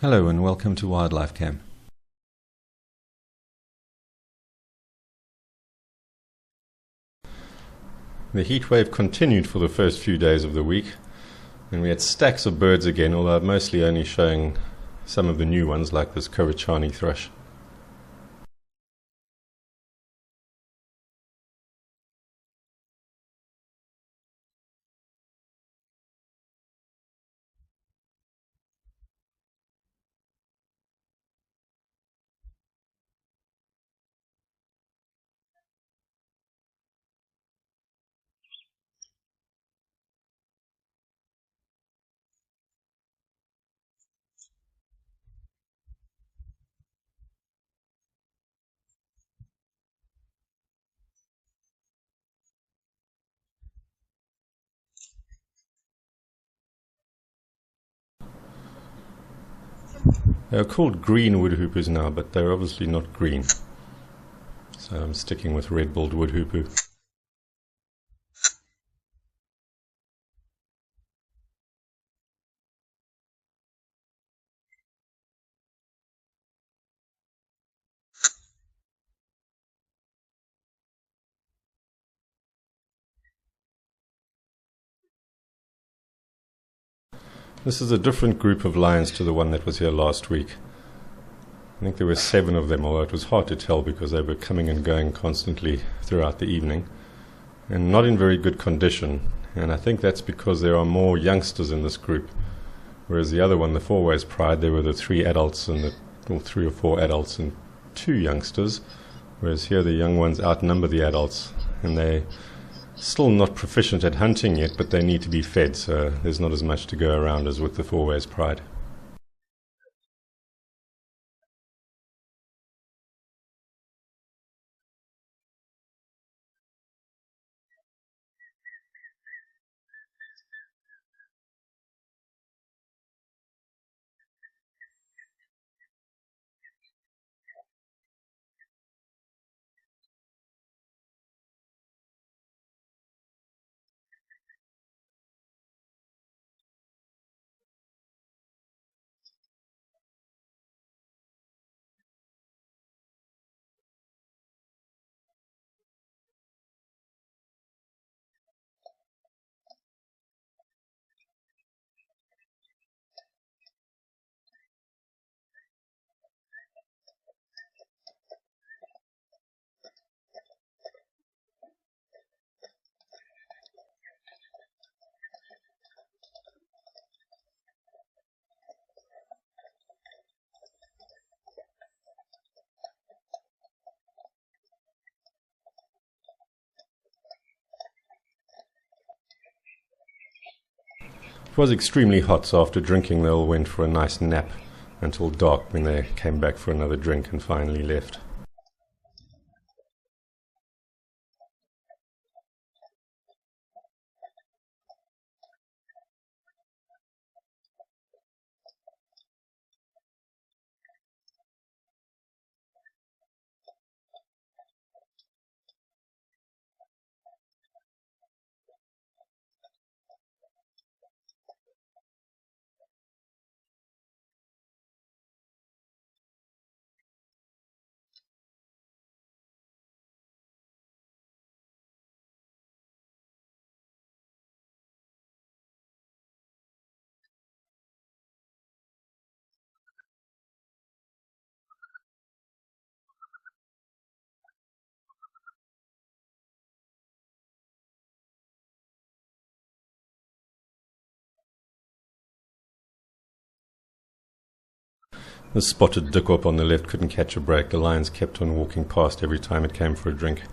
Hello and welcome to Wildlife Cam. The heat wave continued for the first few days of the week, and we had stacks of birds again, although mostly only showing some of the new ones like this Kowachani thrush. They are called green woodhoopers now, but they're obviously not green, so I'm sticking with red-billed woodhooper. This is a different group of lions to the one that was here last week. I think there were 7 of them, although it was hard to tell because they were coming and going constantly throughout the evening, and not in very good condition. And I think that's because there are more youngsters in this group, whereas the other one, the Four Ways Pride, there were the 3 adults and or 3 or 4 adults and 2 youngsters, whereas here the young ones outnumber the adults, and they're still not proficient at hunting yet, but they need to be fed, so there's not as much to go around as with the Four Ways Pride. It was extremely hot, so after drinking they all went for a nice nap until dark, when they came back for another drink and finally left. The spotted dickwop on the left couldn't catch a break. The lions kept on walking past every time it came for a drink.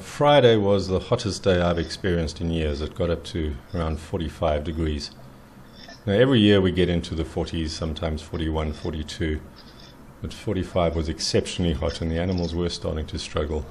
Friday was the hottest day I've experienced in years. It got up to around 45 degrees. Now, every year we get into the 40s, sometimes 41, 42, but 45 was exceptionally hot and the animals were starting to struggle.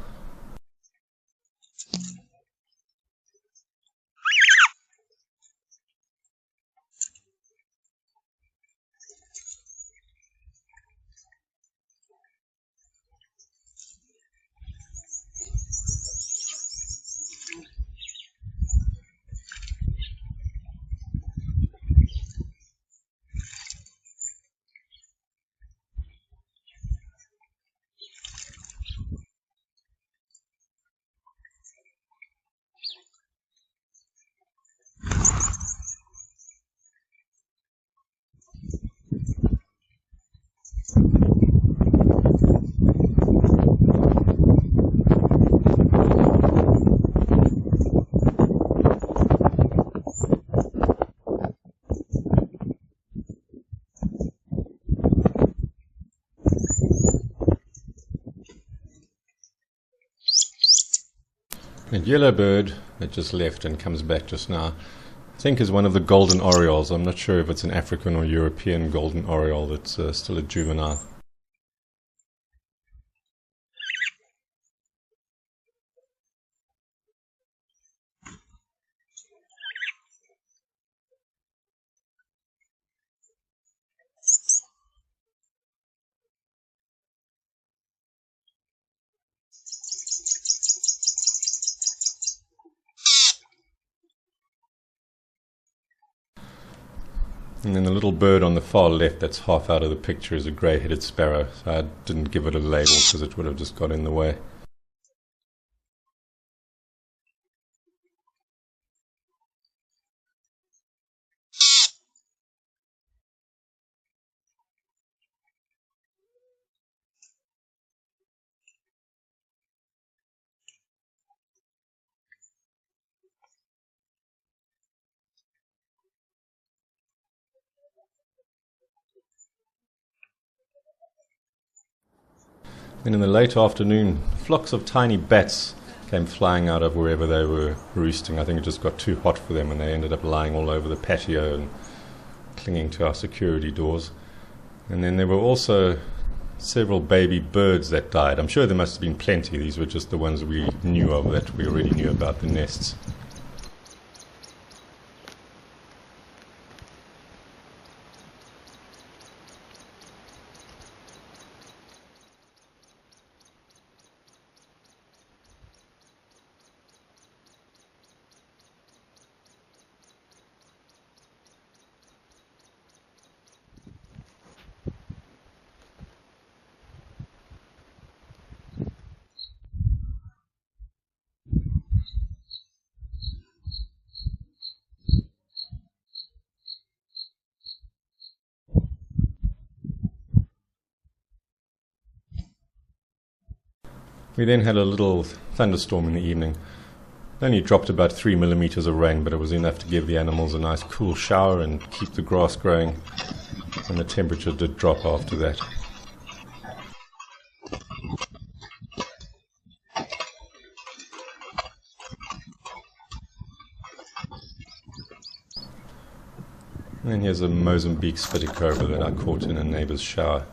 A yellow bird that just left and comes back just now, I think is one of the golden orioles. I'm not sure if it's an African or European golden oriole that's still a juvenile. And then the little bird on the far left that's half out of the picture is a grey-headed sparrow. So I didn't give it a label because it would have just got in the way. Then in the late afternoon, flocks of tiny bats came flying out of wherever they were roosting. I think it just got too hot for them and they ended up lying all over the patio and clinging to our security doors. And then there were also several baby birds that died. I'm sure there must have been plenty. These were just the ones we knew of, that we already knew about the nests. We then had a little thunderstorm in the evening. It only dropped about 3 millimeters of rain, but it was enough to give the animals a nice cool shower and keep the grass growing, and the temperature did drop after that. And then here's a Mozambique spitted cobra that I caught in a neighbor's shower.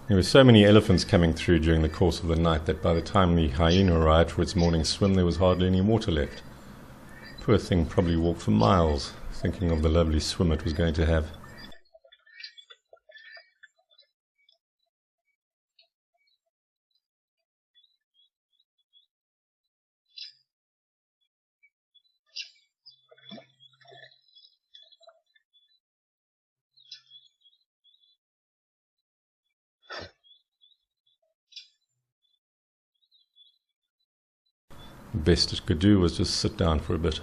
There were so many elephants coming through during the course of the night that by the time the hyena arrived for its morning swim there was hardly any water left. Poor thing probably walked for miles, thinking of the lovely swim it was going to have. The best it could do was just sit down for a bit.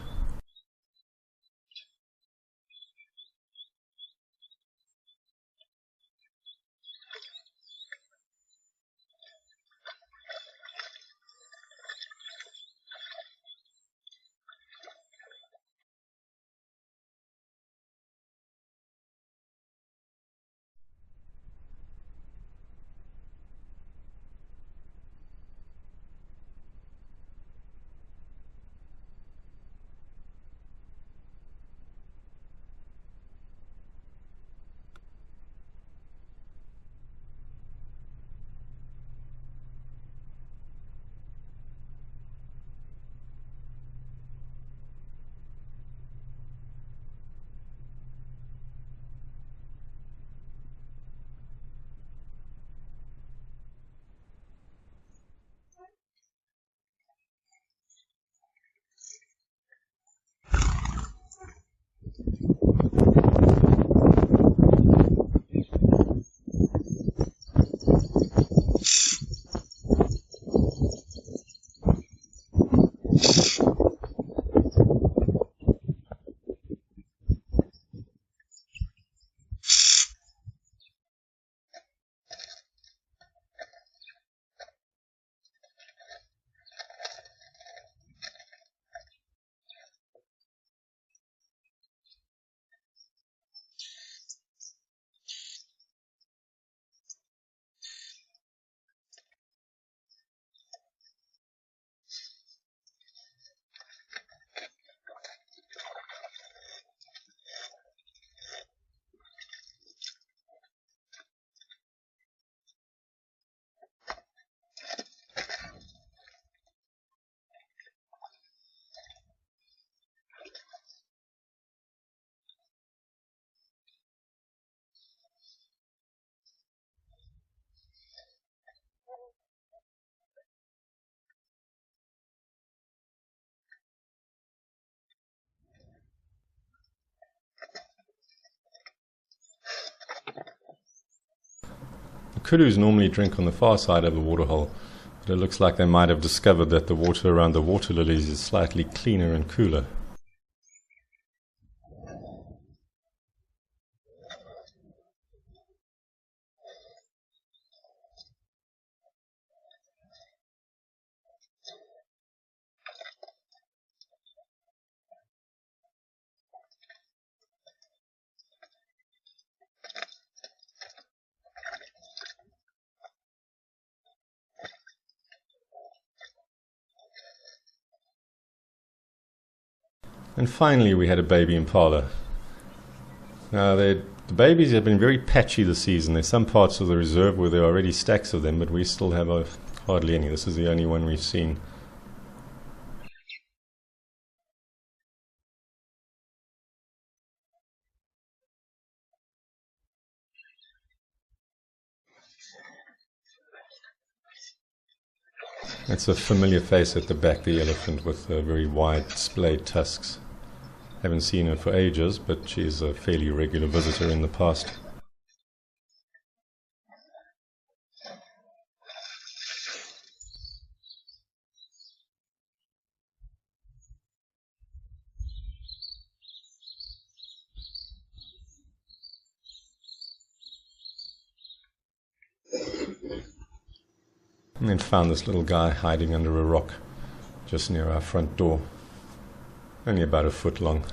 Kudus normally drink on the far side of the waterhole, but it looks like they might have discovered that the water around the water lilies is slightly cleaner and cooler. And finally we had a baby impala. Now the babies have been very patchy this season. There's some parts of the reserve where there are already stacks of them, but we still have hardly any. This is the only one we've seen. That's a familiar face at the back, the elephant with very wide splayed tusks. Haven't seen her for ages, but she's a fairly regular visitor in the past. And then found this little guy hiding under a rock just near our front door, only about a foot long.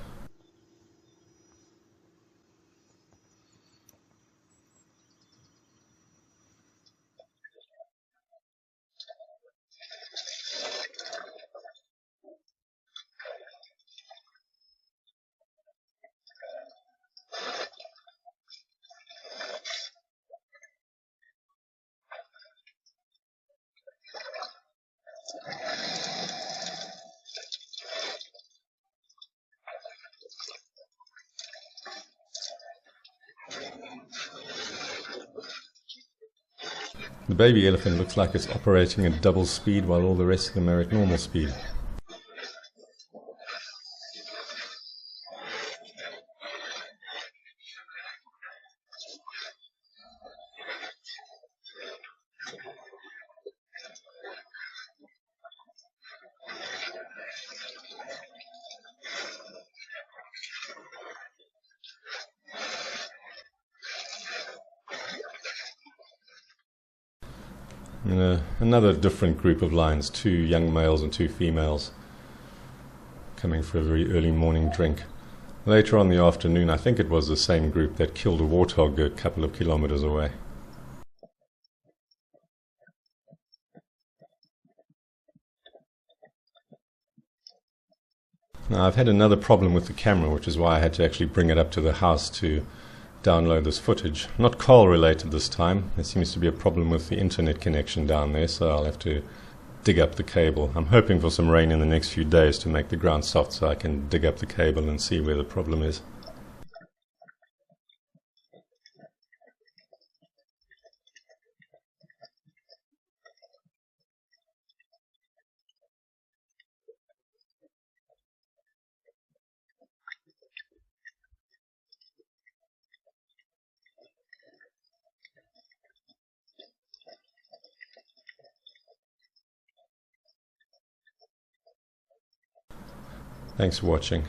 The baby elephant looks like it's operating at double speed while all the rest of them are at normal speed. And another different group of lions, 2 young males and 2 females, coming for a very early morning drink. Later on in the afternoon, I think it was the same group that killed a warthog a couple of kilometers away. Now, I've had another problem with the camera, which is why I had to actually bring it up to the house to download this footage. Not coal related this time. There seems to be a problem with the internet connection down there, so I'll have to dig up the cable. I'm hoping for some rain in the next few days to make the ground soft so I can dig up the cable and see where the problem is. Thanks for watching.